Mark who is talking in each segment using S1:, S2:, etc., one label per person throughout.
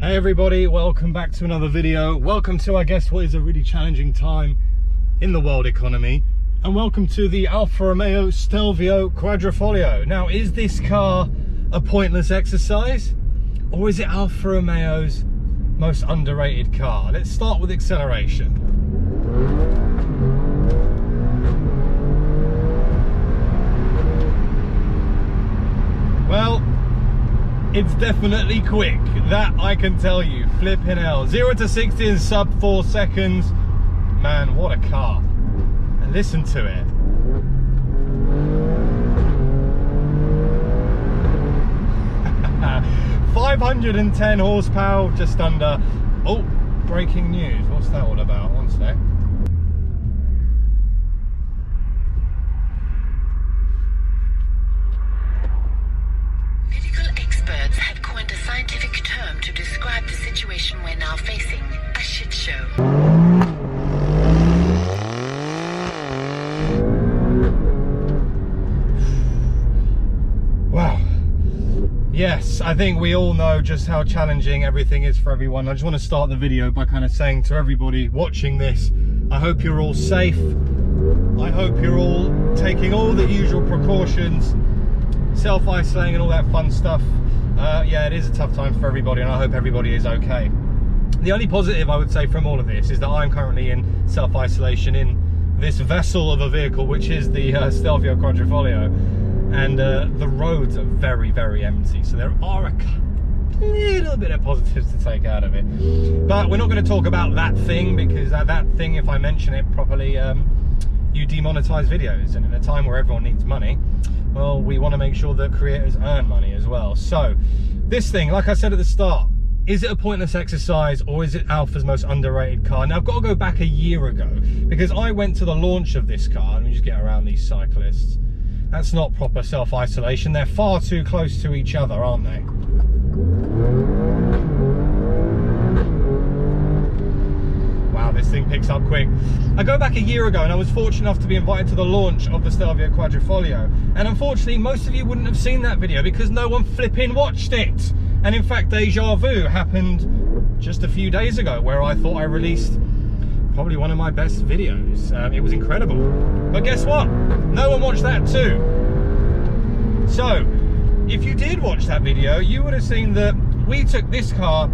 S1: Hey everybody, welcome back to another video. Welcome to, I guess, what is a really challenging time in the world economy. And welcome to the Alfa Romeo Stelvio Quadrifoglio. Now, is this car a pointless exercise? Or is it Alfa Romeo's most underrated car? Let's start with acceleration. Well, it's definitely quick, that I can tell you. Flipping hell. 0 to 60 in sub 4 seconds. Man, what a car. And listen to it. $510 horsepower, just under. Oh, breaking news. What's that all about? One sec.
S2: Experts have coined a scientific term to describe the situation we're now facing, a shit show.
S1: Wow. Yes, I think we all know just how challenging everything is for everyone. I just want to start the video by kind of saying to everybody watching this, I hope you're all safe. I hope you're all taking all the usual precautions, self-isolating and all that fun stuff. Yeah, it is a tough time for everybody, and I hope everybody is okay. The only positive I would say from all of this is that I'm currently in self-isolation in this vessel of a vehicle, which is the Stelvio Quadrifoglio, and the roads are very, very empty, so there are a little bit of positives to take out of it. But we're not going to talk about that thing, because that thing, if I mention it properly, you demonetize videos, and in a time where everyone needs money, well, we want to make sure that creators earn money as well. So this thing, like I said at the start, is it a pointless exercise, or is it Alfa's most underrated car? Now, I've got to go back a year ago, because I went to the launch of this car. Let me just get around these cyclists. That's not proper self-isolation. They're far too close to each other, aren't they? Wow, this thing picks up quick. I go back a year ago, and I was fortunate enough to be invited to the launch of the Stelvio Quadrifoglio. And unfortunately, most of you wouldn't have seen that video because no one flipping watched it. And in fact, deja vu happened just a few days ago, where I thought I released probably one of my best videos. It was incredible. But guess what? No one watched that too. So, if you did watch that video, you would have seen that we took this car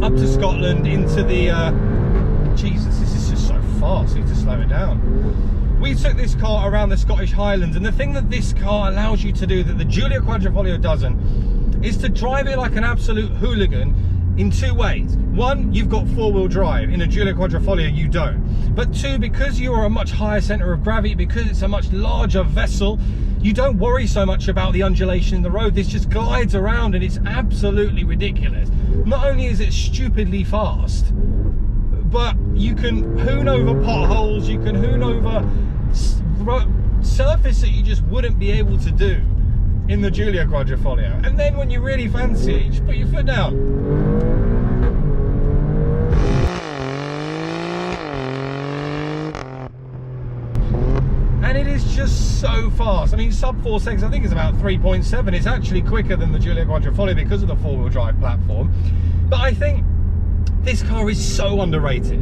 S1: up to Scotland into the... Jesus, this is just so fast, I need to slow it down. We took this car around the Scottish Highlands, and the thing that this car allows you to do that the Giulia Quadrifoglio doesn't is to drive it like an absolute hooligan in two ways. One, you've got four-wheel drive. In a Giulia Quadrifoglio, you don't. But two, because you are a much higher centre of gravity, because it's a much larger vessel, you don't worry so much about the undulation in the road. This just glides around, and it's absolutely ridiculous. Not only is it stupidly fast, but you can hoon over potholes, you can hoon over surface that you just wouldn't be able to do in the Giulia Quadrifoglio. And then when you really fancy it, you just put your foot down. And it is just so fast. I mean, sub 4 seconds, I think it's about 3.7. It's actually quicker than the Giulia Quadrifoglio because of the four-wheel drive platform. But I think this car is so underrated.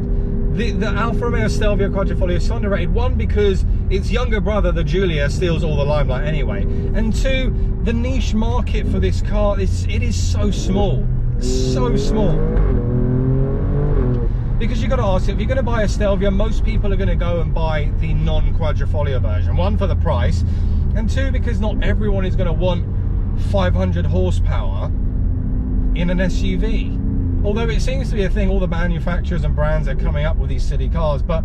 S1: The Alfa Romeo Stelvio Quadrifoglio is so underrated. One, because its younger brother, the Giulia, steals all the limelight anyway. And two, the niche market for this car, it is so small. So small. Because you've got to ask, if you're going to buy a Stelvio, most people are going to go and buy the non-Quadrifoglio version. One, for the price. And two, because not everyone is going to want 500 horsepower in an SUV. Although it seems to be a thing, all the manufacturers and brands are coming up with these silly cars, but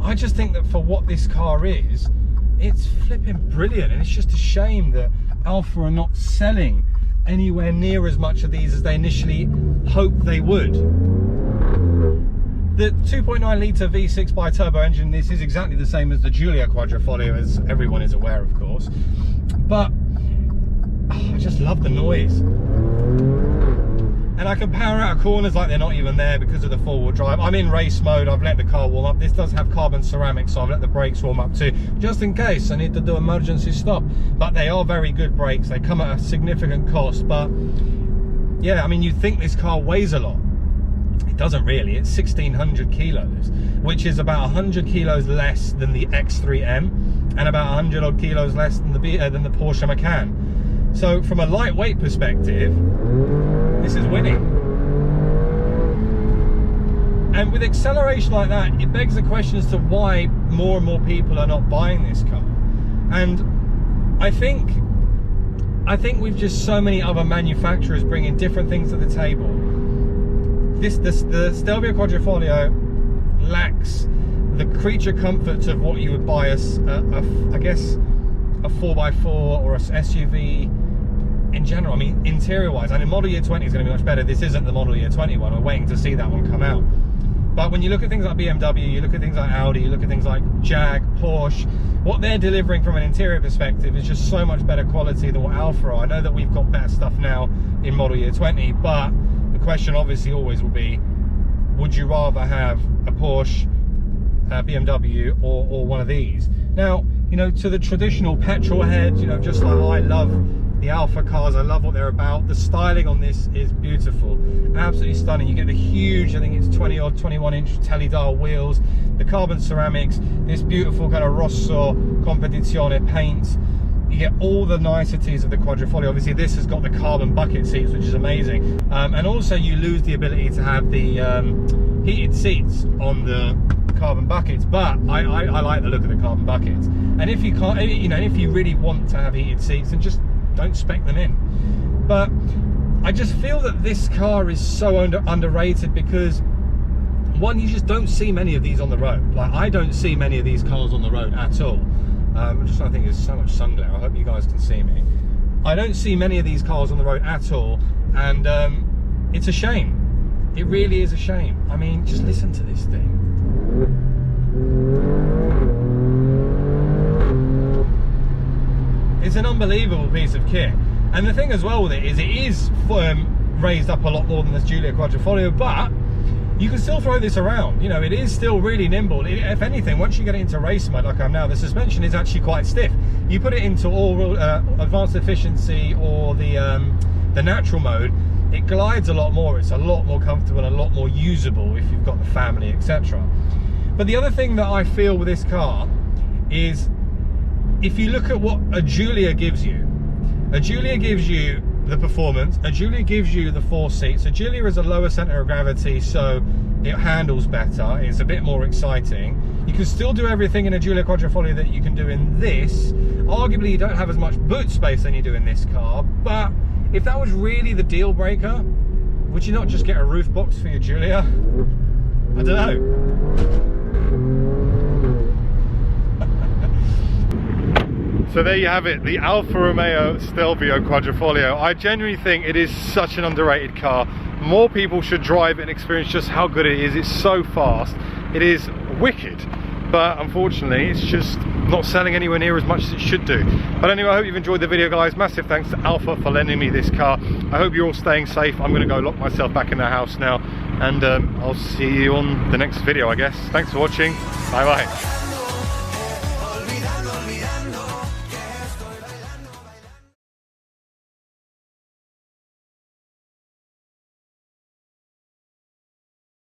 S1: I just think that for what this car is, it's flipping brilliant, and it's just a shame that Alfa are not selling anywhere near as much of these as they initially hoped they would. The 2.9 litre V6 bi-turbo engine, this is exactly the same as the Giulia Quadrifoglio, as everyone is aware, of course, but I just love the noise. And I can power out of corners like they're not even there because of the four-wheel drive. I'm in race mode, I've let the car warm up. This does have carbon ceramic, so I've let the brakes warm up too, just in case I need to do emergency stop. But they are very good brakes. They come at a significant cost, but yeah, I mean, you'd think this car weighs a lot. It doesn't really. It's 1,600 kilos, which is about 100 kilos less than the X3M and about 100 odd kilos less than the Porsche Macan. So from a lightweight perspective, this is winning. And with acceleration like that, it begs the question as to why more and more people are not buying this car. And I think we've just so many other manufacturers bringing different things to the table. The Stelvio Quadrifoglio lacks the creature comforts of what you would buy as I guess a 4x4 or a SUV in general. I mean, interior wise, and in model year 20 is going to be much better. This isn't the model year 20 one. We're waiting to see that one come out. But when you look at things like BMW, you look at things like Audi, you look at things like Jag, Porsche, what they're delivering from an interior perspective is just so much better quality than what Alfa are. I know that we've got better stuff now in model year 20, but the question obviously always will be, would you rather have a Porsche, BMW, or one of these? Now, you know, to the traditional petrol head, you know, just like I love the Alfa cars, I love what they're about. The styling on this is beautiful, absolutely stunning. You get the huge, I think it's 20 or 21 inch teledial wheels, the carbon ceramics, this beautiful kind of Rosso Competizione paint. You get all the niceties of the Quadrifoglio. Obviously this has got the carbon bucket seats, which is amazing, and also you lose the ability to have the heated seats on the carbon buckets, but I like the look of the carbon buckets. And if you can't, you know, if you really want to have heated seats, then just don't spec them in. But I just feel that this car is so underrated because, one, you just don't see many of these on the road. Like, I don't see many of these cars on the road at all. I'm just trying to think, there's so much sun glare. I hope you guys can see me. I don't see many of these cars on the road at all, and it's a shame. It really is a shame. I mean, just listen to this thing. It's an unbelievable piece of kit. And the thing as well with it is raised up a lot more than this Giulia Quadrifoglio, but you can still throw this around. You know, it is still really nimble. If anything, once you get it into race mode like I'm now, the suspension is actually quite stiff. You put it into all advanced efficiency or the natural mode, it glides a lot more. It's a lot more comfortable and a lot more usable if you've got the family, etc. But the other thing that I feel with this car is, if you look at what a Giulia gives you the performance, a Giulia gives you the 4 seats. A Giulia is a lower center of gravity, so it handles better, it's a bit more exciting. You can still do everything in a Giulia Quadrifoglio that you can do in this. Arguably you don't have as much boot space than you do in this car, but if that was really the deal breaker, would you not just get a roof box for your Giulia? I don't know. So there you have it, the Alfa Romeo Stelvio Quadrifoglio. I genuinely think it is such an underrated car. More people should drive it and experience just how good it is. It's so fast. It is wicked. But unfortunately, it's just not selling anywhere near as much as it should do. But anyway, I hope you've enjoyed the video, guys. Massive thanks to Alfa for lending me this car. I hope you're all staying safe. I'm going to go lock myself back in the house now. And I'll see you on the next video, I guess. Thanks for watching. Bye-bye.